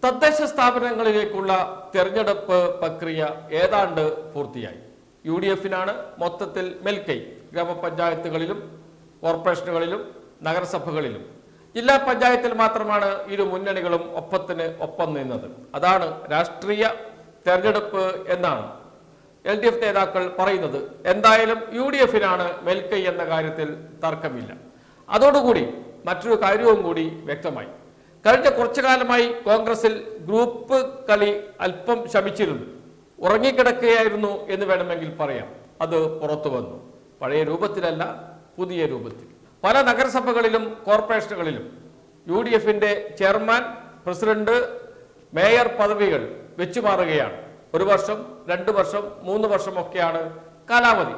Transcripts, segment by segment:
തദ്ദേശ സ്ഥാപനങ്ങളിലേക്കുള്ള തെരഞ്ഞെടുപ്പ് പ്രക്രിയ ഏതാണ്ട് പൂർത്തിയായി. UDFനാണ് മൊത്തത്തിൽ മേൽക്കൈ. ഗ്രാമപഞ്ചായത്തുകളിലും കോർപ്പറേഷനുകളിലും നഗരസഭകളിലും. ജില്ലാ പഞ്ചായത്തിൽ മാത്രമാണ് ഇരു മുന്നണികളും ഒപ്പം നിന്നത്. അതാണ് രാഷ്ട്രീയ തെരഞ്ഞെടുപ്പ് എന്നാണ് LDF നേതാക്കൾ പറയുന്നത്. എന്തായാലും UDFനാണ് മേൽക്കൈ എന്ന കാര്യത്തിൽ തർക്കമില്ല. അതോടുകൂടി മറ്റൊരു കാര്യവും കൂടി വ്യക്തമായി. കഴിഞ്ഞ കുറച്ചു കാലമായി കോൺഗ്രസിൽ ഗ്രൂപ്പ് കളി അല്പം ശമിച്ചിരുന്നു, ഉറങ്ങിക്കിടക്കുകയായിരുന്നു എന്ന് വേണമെങ്കിൽ പറയാം. അത് പുറത്തു വന്നു. പഴയ രൂപത്തിലല്ല, പുതിയ രൂപത്തിൽ. പല നഗരസഭകളിലും കോർപ്പറേഷനുകളിലും UDFന്റെ ചെയർമാൻ, പ്രസിഡന്റ്, മേയർ പദവികൾ വെച്ചുമാറുകയാണ്. 1 വർഷം, 2 വർഷം, 3 വർഷമൊക്കെയാണ് കാലാവധി.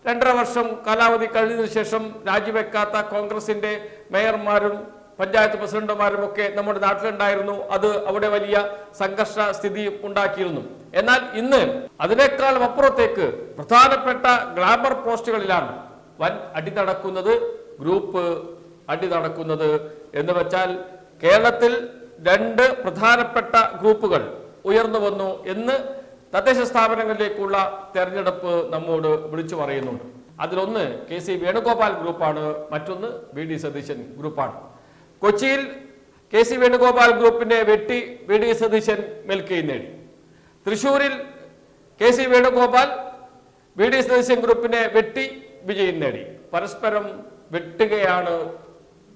2.5 വർഷം കാലാവധി കഴിഞ്ഞതിനു ശേഷം രാജിവെക്കാത്ത കോൺഗ്രസിന്റെ മേയർമാരും പഞ്ചായത്ത് പ്രസിഡന്റുമാരും ഒക്കെ നമ്മുടെ നാട്ടിലുണ്ടായിരുന്നു. അത് അവിടെ വലിയ സംഘർഷ സ്ഥിതി ഉണ്ടാക്കിയിരുന്നു. എന്നാൽ ഇന്ന് അതിനേക്കാളും അപ്പുറത്തേക്ക് പ്രധാനപ്പെട്ട ഗ്ലാമർ പോസ്റ്റുകളിലാണ് വൻ അടി നടക്കുന്നത്, ഗ്രൂപ്പ് അടി നടക്കുന്നത്. എന്ന് വെച്ചാൽ കേരളത്തിൽ 2 പ്രധാനപ്പെട്ട ഗ്രൂപ്പുകൾ ഉയർന്നു വന്നു എന്ന് തദ്ദേശ സ്ഥാപനങ്ങളിലേക്കുള്ള തെരഞ്ഞെടുപ്പ് നമ്മോട് വിളിച്ചു പറയുന്നുണ്ട്. അതിലൊന്ന് KC വേണുഗോപാൽ ഗ്രൂപ്പാണ്, മറ്റൊന്ന് VD സതീശൻ ഗ്രൂപ്പാണ്. കൊച്ചിയിൽ KC വേണുഗോപാൽ ഗ്രൂപ്പിനെ വെട്ടി VD സതീശൻ മേൽക്കൈ നേടി. തൃശൂരിൽ KC വേണുഗോപാൽ VD സതീശൻ ഗ്രൂപ്പിനെ വെട്ടി വിജയം നേടി. പരസ്പരം വെട്ടുകയാണ്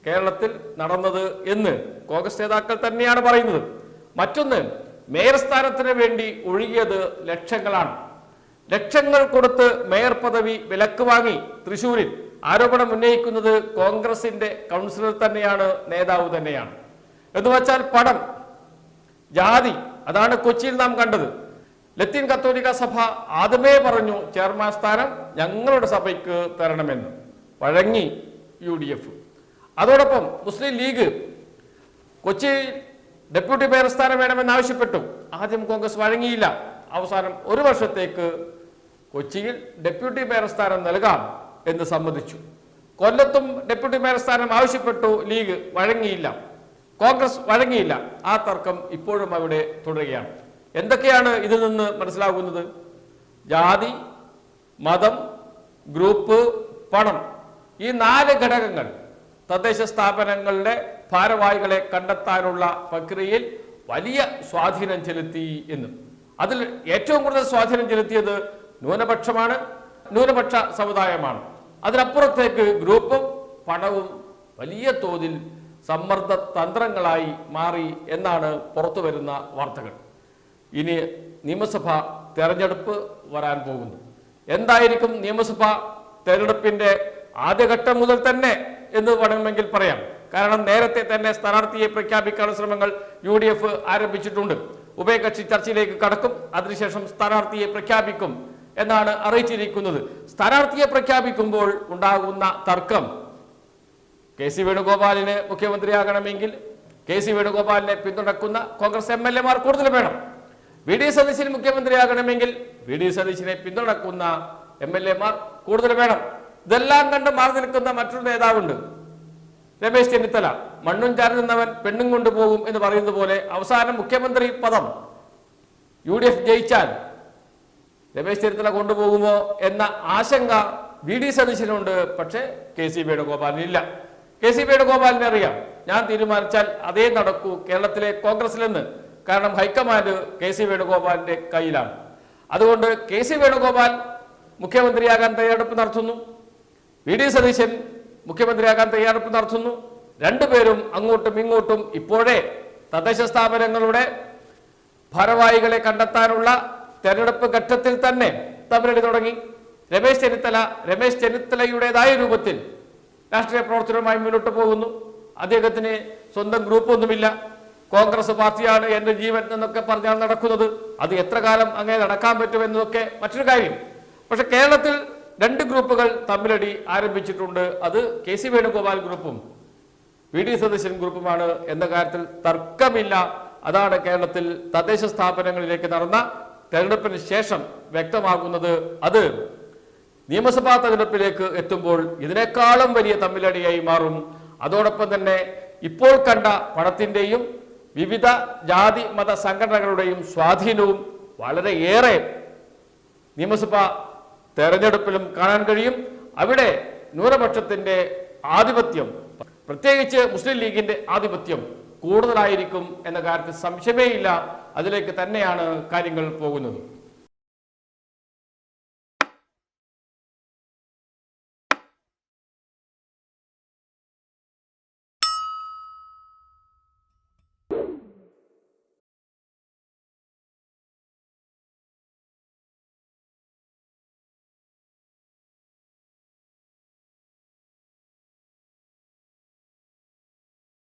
കേരളത്തിൽ നടന്നത് എന്ന് കോൺഗ്രസ് നേതാക്കൾ തന്നെയാണ് പറയുന്നത്. മറ്റൊന്ന്, മേയർ സ്ഥാനത്തിന് വേണ്ടി ഒഴുകിയത് ലക്ഷങ്ങളാണ്. ലക്ഷങ്ങൾ കൊടുത്ത് മേയർ പദവി വിലക്ക് വാങ്ങി തൃശൂരിൽ ആരോപണം ഉന്നയിക്കുന്നത് കോൺഗ്രസിന്റെ കൗൺസിലർ തന്നെയാണ്, നേതാവ് തന്നെയാണ്. എന്ന് വെച്ചാൽ പണം, ജാതി. അതാണ് കൊച്ചിയിൽ നാം കണ്ടത്. ലത്തീൻ കത്തോലിക്ക സഭ ആദ്യമേ പറഞ്ഞു ചെയർമാൻ സ്ഥാനം ഞങ്ങളുടെ സഭയ്ക്ക് തരണമെന്ന്. വഴങ്ങി UDF. അതോടൊപ്പം മുസ്ലിം ലീഗ് കൊച്ചിയിൽ ഡെപ്യൂട്ടി മേയർ സ്ഥാനം വേണമെന്ന് ആവശ്യപ്പെട്ടു. ആദ്യം കോൺഗ്രസ് വഴങ്ങിയില്ല. അവസാനം 1 വർഷത്തേക്ക് കൊച്ചിയിൽ ഡെപ്യൂട്ടി മേയർ സ്ഥാനം നൽകാം എന്ന് സമ്മതിച്ചു. കൊല്ലത്തും ഡെപ്യൂട്ടി മേയർ സ്ഥാനം ആവശ്യപ്പെട്ടു. ലീഗ് വഴങ്ങിയില്ല, കോൺഗ്രസ് വഴങ്ങിയില്ല. ആ തർക്കം ഇപ്പോഴും അവിടെ തുടരുകയാണ്. എന്തൊക്കെയാണ് ഇതിൽ നിന്ന് മനസ്സിലാകുന്നത്? ജാതി, മതം, ഗ്രൂപ്പ്, പണം, ഈ 4 ഘടകങ്ങൾ തദ്ദേശ സ്ഥാപനങ്ങളുടെ ഭാരവാഹികളെ കണ്ടെത്താനുള്ള പ്രക്രിയയിൽ വലിയ സ്വാധീനം ചെലുത്തി എന്നും അതിൽ ഏറ്റവും കൂടുതൽ സ്വാധീനം ചെലുത്തിയത് ന്യൂനപക്ഷമാണ്, ന്യൂനപക്ഷ സമുദായമാണ്. അതിനപ്പുറത്തേക്ക് ഗ്രൂപ്പും പണവും വലിയ തോതിൽ സമ്മർദ്ദ തന്ത്രങ്ങളായി മാറി എന്നാണ് പുറത്തു വരുന്ന വാർത്തകൾ. ഇനി നിയമസഭ തെരഞ്ഞെടുപ്പ് വരാൻ പോകുന്നു. എന്തായിരിക്കും നിയമസഭ തെരഞ്ഞെടുപ്പിന്റെ ആദ്യഘട്ടം മുതൽ തന്നെ എന്ന് വേണമെങ്കിൽ പറയാം. കാരണം നേരത്തെ തന്നെ സ്ഥാനാർത്ഥിയെ പ്രഖ്യാപിക്കാനുള്ള ശ്രമങ്ങൾ UDF ആരംഭിച്ചിട്ടുണ്ട്. ഉഭയകക്ഷി ചർച്ചയിലേക്ക് കടക്കും, അതിനുശേഷം സ്ഥാനാർത്ഥിയെ പ്രഖ്യാപിക്കും എന്നാണ് അറിയിച്ചിരിക്കുന്നത്. സ്ഥാനാർത്ഥിയെ പ്രഖ്യാപിക്കുമ്പോൾ ഉണ്ടാകുന്ന തർക്കം, KC വേണുഗോപാലിന് മുഖ്യമന്ത്രിയാകണമെങ്കിൽ KC വേണുഗോപാലിനെ പിന്തുണക്കുന്ന കോൺഗ്രസ് MLA മാർ കൂടുതൽ വേണം. VD സതീശൻ മുഖ്യമന്ത്രിയാകണമെങ്കിൽ VD സതീശനെ പിന്തുണക്കുന്ന MLA മാർ കൂടുതൽ വേണം. ഇതെല്ലാം കണ്ട് മാറി നിൽക്കുന്ന മറ്റൊരു നേതാവുണ്ട്, രമേശ് ചെന്നിത്തല. മണ്ണും ചാരി നിന്നവൻ പെണ്ണും കൊണ്ടുപോകും എന്ന് പറയുന്നത് പോലെ അവസാനം മുഖ്യമന്ത്രി പദം UDF ജയിച്ചാൽ രമേശ് ചെന്നിത്തല കൊണ്ടുപോകുമോ എന്ന ആശങ്ക VD സതീശനുണ്ട്. പക്ഷേ KC വേണുഗോപാലിനില്ല. KC വേണുഗോപാലിനെ അറിയാം, ഞാൻ തീരുമാനിച്ചാൽ അതേ നടക്കൂ കേരളത്തിലെ കോൺഗ്രസിലെന്ന്. കാരണം ഹൈക്കമാൻഡ് KC വേണുഗോപാലിന്റെ കയ്യിലാണ്. അതുകൊണ്ട് KC വേണുഗോപാൽ മുഖ്യമന്ത്രിയാകാൻ തയ്യാറെടുപ്പ് നടത്തുന്നു, VD സതീശൻ മുഖ്യമന്ത്രിയാകാൻ തയ്യാറെടുപ്പ് നടത്തുന്നു. രണ്ടുപേരും അങ്ങോട്ടും ഇങ്ങോട്ടും ഇപ്പോഴേ തദ്ദേശ സ്ഥാപനങ്ങളുടെ ഭാരവാഹികളെ കണ്ടെത്താനുള്ള തെരഞ്ഞെടുപ്പ് ഘട്ടത്തിൽ തന്നെ തമ്മിലടി തുടങ്ങി. രമേശ് ചെന്നിത്തലയുടേതായ രൂപത്തിൽ രാഷ്ട്രീയ പ്രവർത്തനവുമായി മുന്നോട്ട് പോകുന്നു. അദ്ദേഹത്തിന് സ്വന്തം ഗ്രൂപ്പൊന്നുമില്ല. കോൺഗ്രസ് പാർട്ടിയാണ് എൻ്റെ ജീവൻ എന്നൊക്കെ പറഞ്ഞാൽ നടക്കുന്നത്. അത് എത്ര കാലം അങ്ങനെ നടക്കാൻ പറ്റുമെന്നതൊക്കെ മറ്റൊരു കാര്യം. പക്ഷെ കേരളത്തിൽ 2 ഗ്രൂപ്പുകൾ തമ്മിലടി ആരംഭിച്ചിട്ടുണ്ട്. അത് KC വേണുഗോപാൽ ഗ്രൂപ്പും VD സതീശൻ ഗ്രൂപ്പുമാണ് എന്ന കാര്യത്തിൽ തർക്കമില്ല. അതാണ് കേരളത്തിൽ തദ്ദേശ സ്ഥാപനങ്ങളിലേക്ക് നടന്ന തെരഞ്ഞെടുപ്പിന് ശേഷം വ്യക്തമാകുന്നത്. അത് നിയമസഭാ തെരഞ്ഞെടുപ്പിലേക്ക് എത്തുമ്പോൾ ഇതിനേക്കാളും വലിയ തമ്മിലടിയായി മാറും. അതോടൊപ്പം തന്നെ ഇപ്പോൾ കണ്ട പണത്തിന്റെയും വിവിധ ജാതി മത സംഘടനകളുടെയും സ്വാധീനവും വളരെയേറെ നിയമസഭാ തെരഞ്ഞെടുപ്പിലും കാണാൻ കഴിയും. അവിടെ ന്യൂനപക്ഷത്തിന്റെ ആധിപത്യം, പ്രത്യേകിച്ച് മുസ്ലിം ലീഗിന്റെ ആധിപത്യം കൂടുതലായിരിക്കും എന്ന കാര്യത്തിൽ സംശയമേ ഇല്ല. അതിലേക്ക് തന്നെയാണ് കാര്യങ്ങൾ പോകുന്നത്.